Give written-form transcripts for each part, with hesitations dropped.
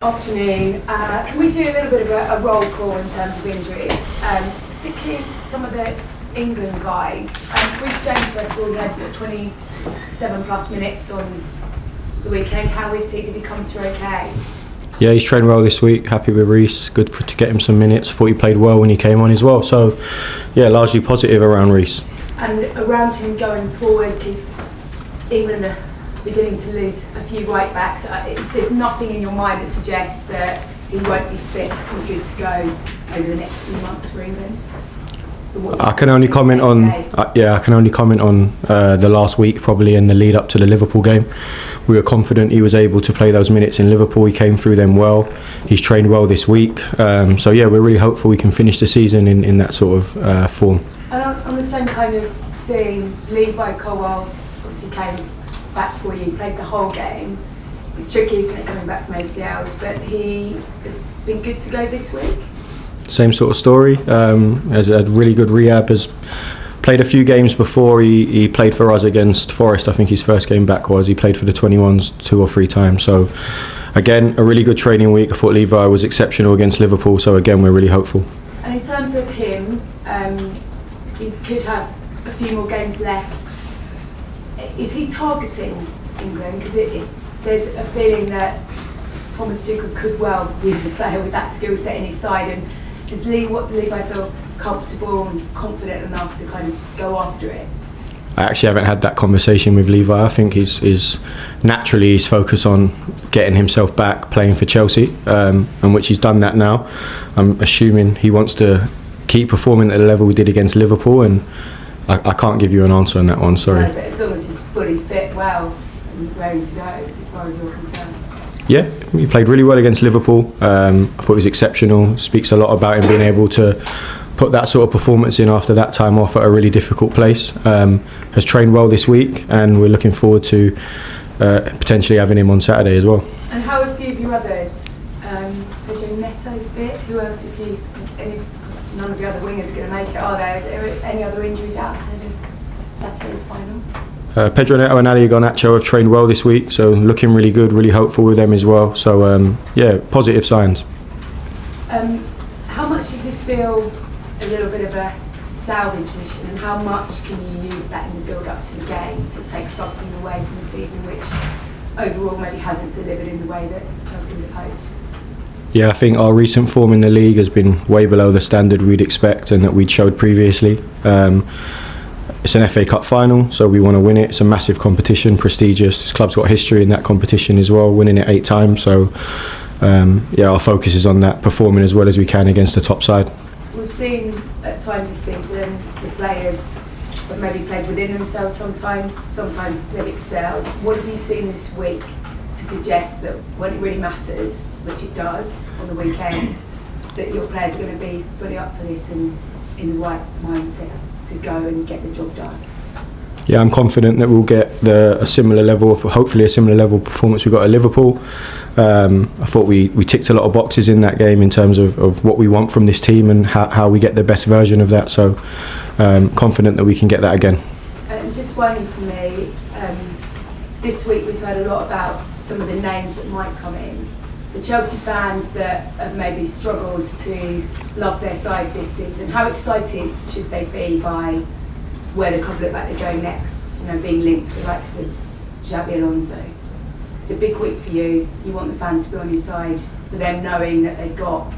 Afternoon. Can we do a little bit of a roll call in terms of injuries, particularly some of the England guys? Reece James, first of all, he had 27 plus minutes on the weekend. How is he? Did he come through okay? Yeah, he's trained well this week. Happy with Reece. Good to get him some minutes. Thought he played well when he came on as well. So, yeah, largely positive around Reece. And around him going forward, because England are beginning to lose a few right backs. There's nothing in your mind that suggests that he won't be fit and good to go over the next few months for England. I can only comment on the last week, probably in the lead up to the Liverpool game. We were confident he was able to play those minutes in Liverpool. He came through them well. He's trained well this week. So yeah, we're really hopeful we can finish the season in that sort of form. And on the same kind of thing, Levi Colwill obviously came back for you, played the whole game. It's tricky, isn't it, coming back from ACLs, but he has been good to go this week? Same sort of story. Has had really good rehab, has played a few games before. He played for us against Forest. I think his first game back was. He played for the 21s 2 or 3 times. So again, a really good training week. I thought Levi was exceptional against Liverpool, so again, we're really hopeful. And in terms of him, he could have a few more games left. Is he targeting England? Because there's a feeling that Thomas Tuchel could well use a player with that skill set in his side. And does Levi feel comfortable and confident enough to kind of go after it? I actually haven't had that conversation with Levi. I think he's naturally focused on getting himself back playing for Chelsea, and which he's done that now. I'm assuming he wants to keep performing at the level we did against Liverpool, and I can't give you an answer on that one, sorry. No, but as long as he's fully fit, well, and ready to go, as far as you're concerned. Yeah, he played really well against Liverpool. I thought he was exceptional. Speaks a lot about him being able to put that sort of performance in after that time off at a really difficult place. Has trained well this week, and we're looking forward to potentially having him on Saturday as well. And how are a few of your others? Pedro Neto fit? Who else? None of the other wingers are going to make it, are there? Is there any other injury doubts ahead of Saturday's final? Pedro Neto and Ali Garnacho have trained well this week, so looking really good, really hopeful with them as well. So yeah, positive signs. How much does this feel a little bit of a salvage mission, and how much can you use that in the build-up to the game to take something away from the season which overall maybe hasn't delivered in the way that Chelsea would have hoped? Yeah, I think our recent form in the league has been way below the standard we'd expect and that we'd showed previously. It's an FA Cup final, so we want to win it. It's a massive competition, prestigious. This club's got history in that competition as well, winning it 8 times. So, yeah, our focus is on that, performing as well as we can against the top side. We've seen at times this season the players have maybe played within themselves sometimes they've excelled. What have you seen this week to suggest that when it really matters, which it does on the weekends, that your players are going to be fully up for this and in the right mindset to go and get the job done? Yeah, I'm confident that we'll get hopefully a similar level of performance we got at Liverpool. I thought we ticked a lot of boxes in that game in terms of what we want from this team and how we get the best version of that. So confident that we can get that again. Just finally for me, this week we've heard a lot about some of the names that might come in. The Chelsea fans that have maybe struggled to love their side this season, how excited should they be by where the club look like they're going next? You know, being linked to the likes of Xabi Alonso. It's a big week for you. You want the fans to be on your side, for them knowing that they've got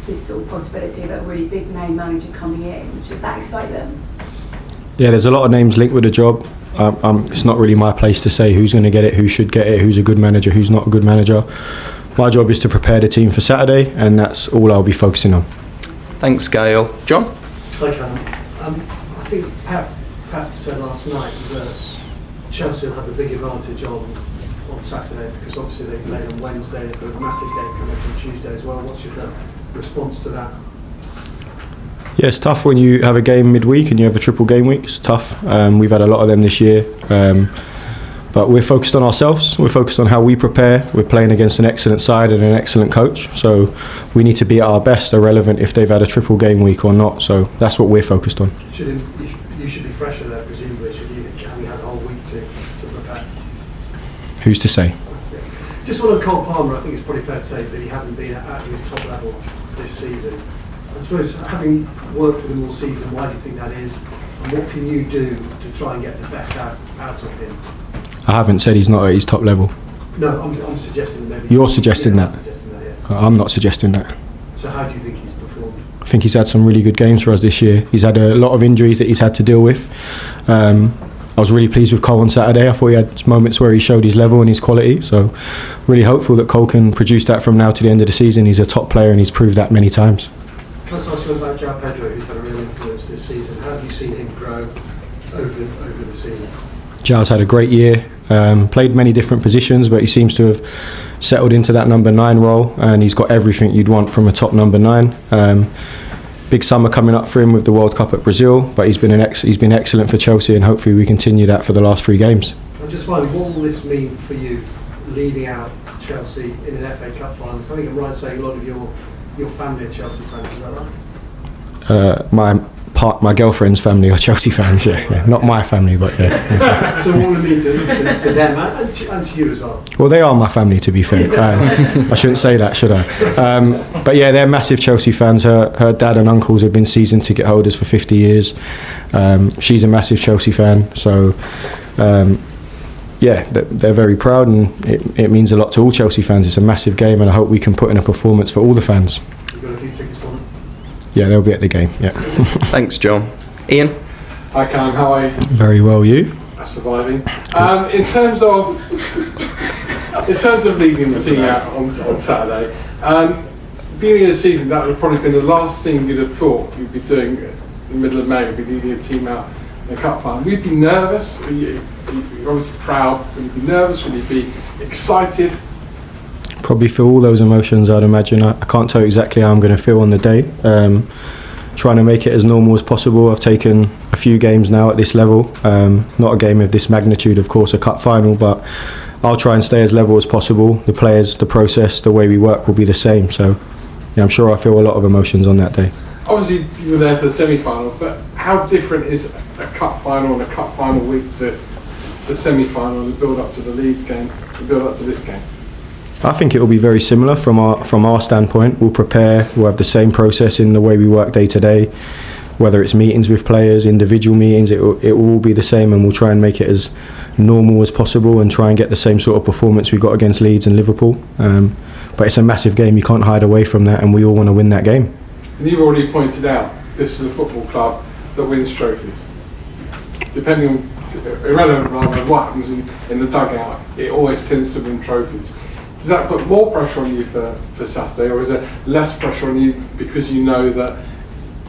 this sort of possibility of a really big name manager coming in. Should that excite them? Yeah, there's a lot of names linked with the job. It's not really my place to say who's going to get it, who should get it, who's a good manager, who's not a good manager. My job is to prepare the team for Saturday, and that's all I'll be focusing on. Thanks, Gail. John? Hi, Callum. I think Pat said last night that Chelsea will have a big advantage on Saturday because obviously they played on Wednesday, they've got a massive game coming up on Tuesday as well. What's your response to that? Yeah, it's tough when you have a game midweek and you have a triple game week. It's tough. We've had a lot of them this year. But we're focused on ourselves. We're focused on how we prepare. We're playing against an excellent side and an excellent coach. So we need to be at our best, irrelevant if they've had a triple game week or not. So that's what we're focused on. You should be fresher there, presumably. Having had a whole week to prepare. Who's to say? Just one on Cole Palmer, I think it's probably fair to say that he hasn't been at his top level this season. I suppose, having worked with him all season, why do you think that is? And what can you do to try and get the best out of him? I haven't said he's not at his top level. No, I'm suggesting that maybe... You're suggesting that? I'm suggesting that, yeah. I'm not suggesting that. So how do you think he's performed? I think he's had some really good games for us this year. He's had a lot of injuries that he's had to deal with. I was really pleased with Cole on Saturday. I thought he had moments where he showed his level and his quality. So really hopeful that Cole can produce that from now to the end of the season. He's a top player and he's proved that many times. Can I ask you about João Pedro, who's had a real influence this season? How have you seen him grow over the season? João's had a great year. Played many different positions, but he seems to have settled into that number 9 role, and he's got everything you'd want from a top number 9. Big summer coming up for him with the World Cup at Brazil, but he's been excellent for Chelsea, and hopefully we continue that for the last 3 games. I'm just wondering, what will this mean for you leading out Chelsea in an FA Cup final? Because I think I'm right in saying a lot of your family are Chelsea fans, is that right? My girlfriend's family are Chelsea fans, yeah. Not my family, but yeah. So what will it mean to them and to you as well? Well, they are my family, to be fair. I shouldn't say that, should I? But yeah, they're massive Chelsea fans. Her dad and uncles have been season ticket holders for 50 years. She's a massive Chelsea fan, so yeah, they're very proud, and it means a lot to all Chelsea fans. It's a massive game, and I hope we can put in a performance for all the fans. You've got a few tickets for them? Yeah, they'll be at the game, yeah. Thanks, John. Ian? Hi Callum, how are you? Very well, you? Surviving. In terms of leading the team out on Saturday, beginning of the season, that would have probably been the last thing you'd have thought you'd be doing in the middle of May, would be leading a team out in the cup final. Would you be nervous? You're obviously proud. Would you be nervous? Would you be excited? Probably feel all those emotions, I'd imagine. I can't tell you exactly how I'm going to feel on the day. Trying to make it as normal as possible. I've taken a few games now at this level. Not a game of this magnitude, of course, a cup final, but I'll try and stay as level as possible. The players, the process, the way we work will be the same. So yeah, I'm sure I feel a lot of emotions on that day. Obviously, you were there for the semi-final, but how different is a cup final and a cup final week to the semi-final and the build-up to the Leeds game, the build-up to this game? I think it will be very similar from our standpoint. We'll prepare, we'll have the same process in the way we work day to day, whether it's meetings with players, individual meetings, it will all be the same, and we'll try and make it as normal as possible and try and get the same sort of performance we got against Leeds and Liverpool. But it's a massive game, you can't hide away from that, and we all want to win that game. And you've already pointed out, this is a football club that wins trophies. Depending on, irrelevant rather of what happens in the dugout, it always tends to win trophies. Does that put more pressure on you for Saturday, or is there less pressure on you because you know that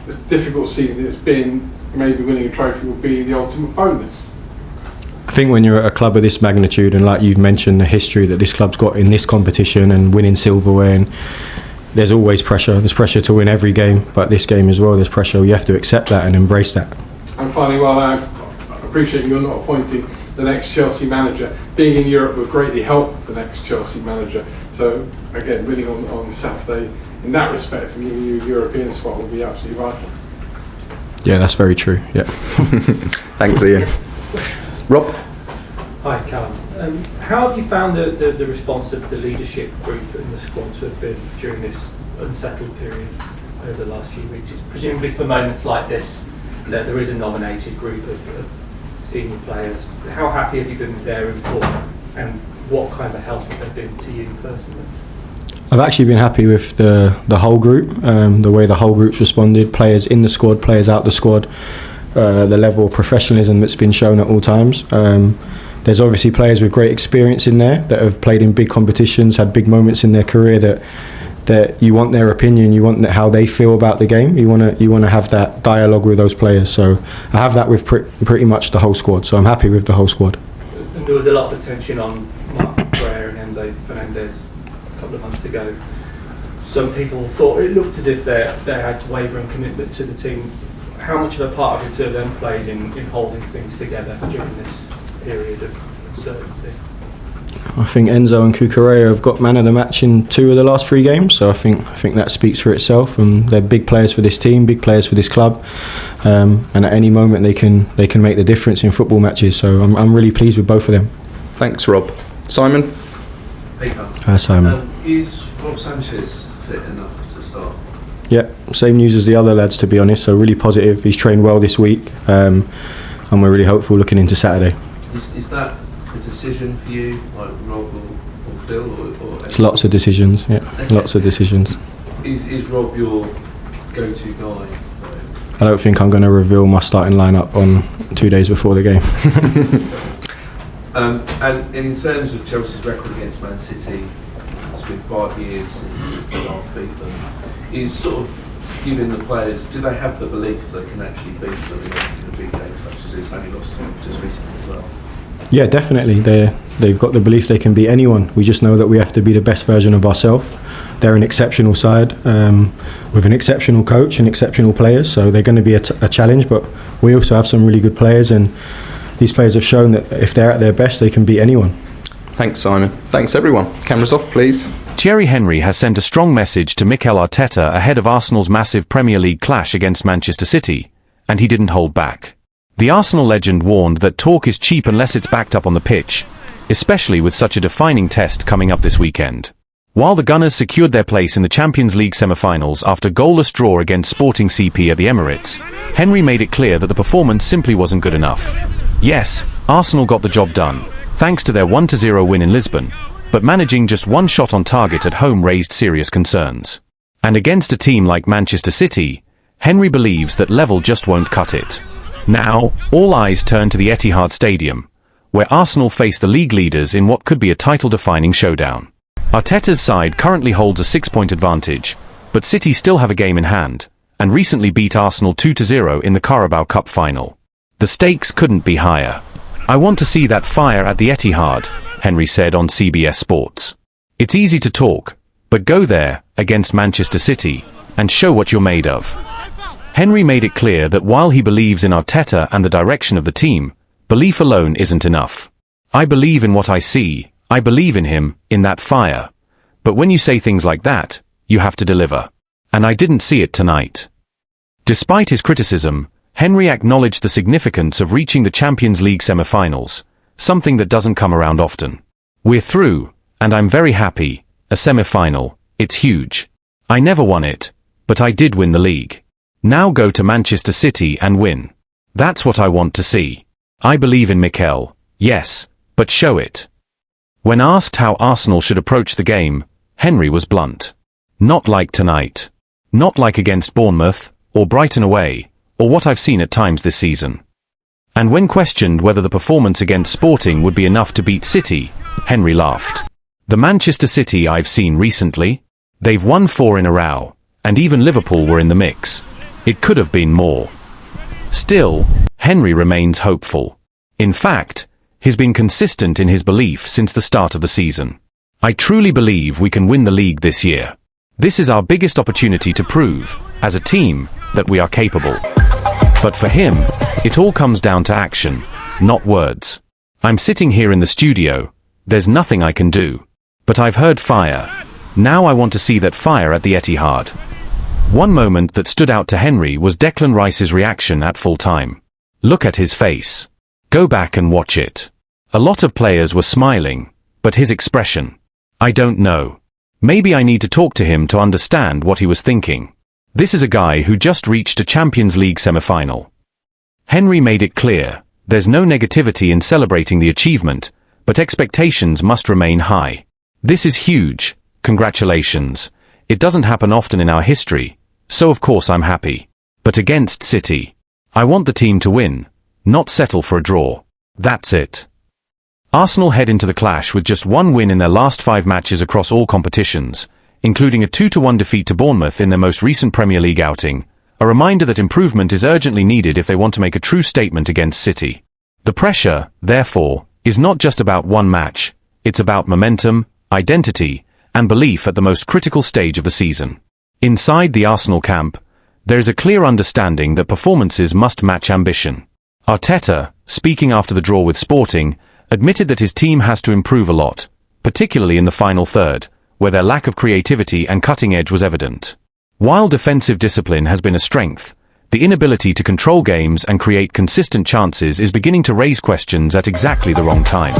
this difficult season it's been, maybe winning a trophy will be the ultimate bonus? I think when you're at a club of this magnitude, and like you've mentioned, the history that this club's got in this competition and winning silverware, and there's always pressure. There's pressure to win every game, but this game as well, there's pressure. You have to accept that and embrace that. And finally, while I appreciate you're not appointing the next Chelsea manager, being in Europe will greatly help the next Chelsea manager. So again, winning on Saturday in that respect and giving you a European spot will be absolutely vital. Yeah, that's very true. Yeah. Thanks, Ian. Rob? Hi, Callum. How have you found the response of the leadership group and the squad to have been during this unsettled period over the last few weeks? It's presumably for moments like this that there is a nominated group of senior players. How happy have you been with their input, and what kind of help have they been to you personally? I've actually been happy with the whole group, the way the whole group's responded, players in the squad, players out the squad, the level of professionalism that's been shown at all times. There's obviously players with great experience in there that have played in big competitions, had big moments in their career that you want their opinion, you want how they feel about the game. You want to have that dialogue with those players. So I have that with pretty much the whole squad. So I'm happy with the whole squad. And there was a lot of attention on Marc Barrera and Enzo Fernandez a couple of months ago. Some people thought it looked as if they had wavering commitment to the team. How much of a part have the two of them played in holding things together during this period of uncertainty? I think Enzo and Cucurella have got man of the match in 2 of the last 3 games, so I think that speaks for itself. And they're big players for this team, big players for this club, and at any moment they can make the difference in football matches. So I'm really pleased with both of them. Thanks, Rob. Simon? Peter, Simon. Is Rob Sanchez fit enough to start? Yeah, same news as the other lads, to be honest. So really positive. He's trained well this week, and we're really hopeful looking into Saturday. Is that a decision for you, like Rob or Phil? Or It's lots of decisions. Yeah, lots of decisions. Is Rob your go-to guy? I don't think I'm going to reveal my starting lineup on 2 days before the game. And in terms of Chelsea's record against Man City, it's been 5 years since they last beat them. Is sort of giving the players, do they have the belief they can actually beat them in a big game such as this? Only lost to them just recently as well. Yeah, definitely. They've got the belief they can beat anyone. We just know that we have to be the best version of ourselves. They're an exceptional side with an exceptional coach and exceptional players, so they're going to be a challenge, but we also have some really good players, and these players have shown that if they're at their best, they can beat anyone. Thanks, Simon. Thanks, everyone. Cameras off, please. Thierry Henry has sent a strong message to Mikel Arteta ahead of Arsenal's massive Premier League clash against Manchester City, and he didn't hold back. The Arsenal legend warned that talk is cheap unless it's backed up on the pitch, especially with such a defining test coming up this weekend. While the Gunners secured their place in the Champions League semi-finals after goalless draw against Sporting CP at the Emirates, Henry made it clear that the performance simply wasn't good enough. Yes, Arsenal got the job done, thanks to their 1-0 win in Lisbon, but managing just one shot on target at home raised serious concerns. And against a team like Manchester City, Henry believes that level just won't cut it. Now, all eyes turn to the Etihad Stadium, where Arsenal face the league leaders in what could be a title-defining showdown. Arteta's side currently holds a 6-point advantage, but City still have a game in hand, and recently beat Arsenal 2-0 in the Carabao Cup final. The stakes couldn't be higher. I want to see that fire at the Etihad, Henry said on CBS Sports. It's easy to talk, but go there, against Manchester City, and show what you're made of. Henry made it clear that while he believes in Arteta and the direction of the team, belief alone isn't enough. I believe in what I see, I believe in him, in that fire. But when you say things like that, you have to deliver. And I didn't see it tonight. Despite his criticism, Henry acknowledged the significance of reaching the Champions League semi-finals, something that doesn't come around often. We're through, and I'm very happy. A semi-final, it's huge. I never won it, but I did win the league. Now go to Manchester City and win. That's what I want to see. I believe in Mikel, yes, but show it. When asked how Arsenal should approach the game, Henry was blunt. Not like tonight. Not like against Bournemouth, or Brighton away, or what I've seen at times this season. And when questioned whether the performance against Sporting would be enough to beat City, Henry laughed. The Manchester City I've seen recently? They've won 4 in a row, and even Liverpool were in the mix. It could have been more. Still, Henry remains hopeful. In fact, he's been consistent in his belief since the start of the season. I truly believe we can win the league this year. This is our biggest opportunity to prove, as a team, that we are capable. But for him, it all comes down to action, not words. I'm sitting here in the studio, there's nothing I can do. But I've heard fire. Now I want to see that fire at the Etihad. One moment that stood out to Henry was Declan Rice's reaction at full time. Look at his face. Go back and watch it. A lot of players were smiling, but his expression. I don't know. Maybe I need to talk to him to understand what he was thinking. This is a guy who just reached a Champions League semi-final. Henry made it clear, there's no negativity in celebrating the achievement, but expectations must remain high. This is huge, congratulations. It doesn't happen often in our history, so of course I'm happy. But against City, I want the team to win, not settle for a draw. That's it. Arsenal head into the clash with just one win in their last 5 matches across all competitions, including a 2-1 defeat to Bournemouth in their most recent Premier League outing, a reminder that improvement is urgently needed if they want to make a true statement against City. The pressure, therefore, is not just about one match, it's about momentum, identity, and belief at the most critical stage of the season. Inside the Arsenal camp, there is a clear understanding that performances must match ambition. Arteta, speaking after the draw with Sporting, admitted that his team has to improve a lot, particularly in the final third, where their lack of creativity and cutting edge was evident. While defensive discipline has been a strength, the The inability to control games and create consistent chances is beginning to raise questions at exactly the wrong time.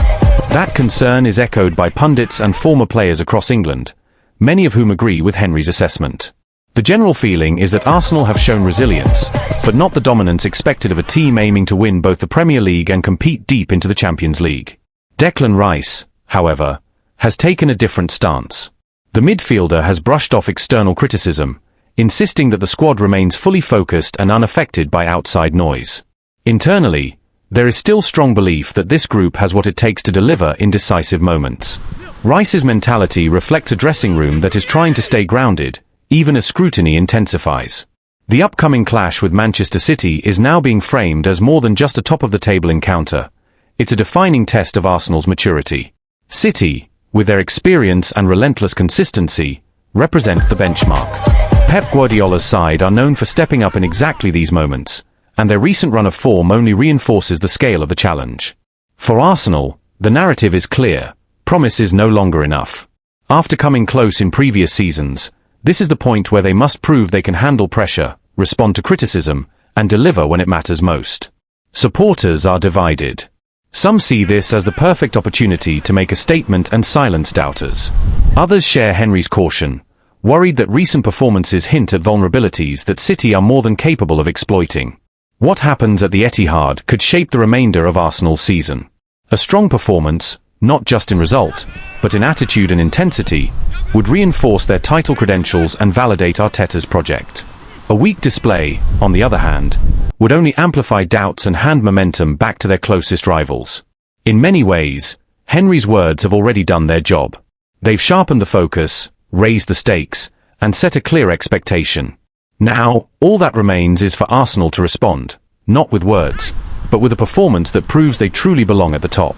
That concern is echoed by pundits and former players across England, many of whom agree with Henry's assessment. The general feeling is that Arsenal have shown resilience, but not the dominance expected of a team aiming to win both the Premier League and compete deep into the Champions League. Declan Rice, however, has taken a different stance. The midfielder has brushed off external criticism, insisting that the squad remains fully focused and unaffected by outside noise. Internally, there is still strong belief that this group has what it takes to deliver in decisive moments. Rice's mentality reflects a dressing room that is trying to stay grounded, even as scrutiny intensifies. The upcoming clash with Manchester City is now being framed as more than just a top-of-the-table encounter. It's a defining test of Arsenal's maturity. City, with their experience and relentless consistency, represent the benchmark. Pep Guardiola's side are known for stepping up in exactly these moments, and their recent run of form only reinforces the scale of the challenge. For Arsenal, the narrative is clear: promise is no longer enough. After coming close in previous seasons, this is the point where they must prove they can handle pressure, respond to criticism, and deliver when it matters most. Supporters are divided. Some see this as the perfect opportunity to make a statement and silence doubters. Others share Henry's caution, worried that recent performances hint at vulnerabilities that City are more than capable of exploiting. What happens at the Etihad could shape the remainder of Arsenal's season. A strong performance, not just in result, but in attitude and intensity, would reinforce their title credentials and validate Arteta's project. A weak display, on the other hand, would only amplify doubts and hand momentum back to their closest rivals. In many ways, Henry's words have already done their job. They've sharpened the focus, raised the stakes, and set a clear expectation. Now, all that remains is for Arsenal to respond, not with words, but with a performance that proves they truly belong at the top.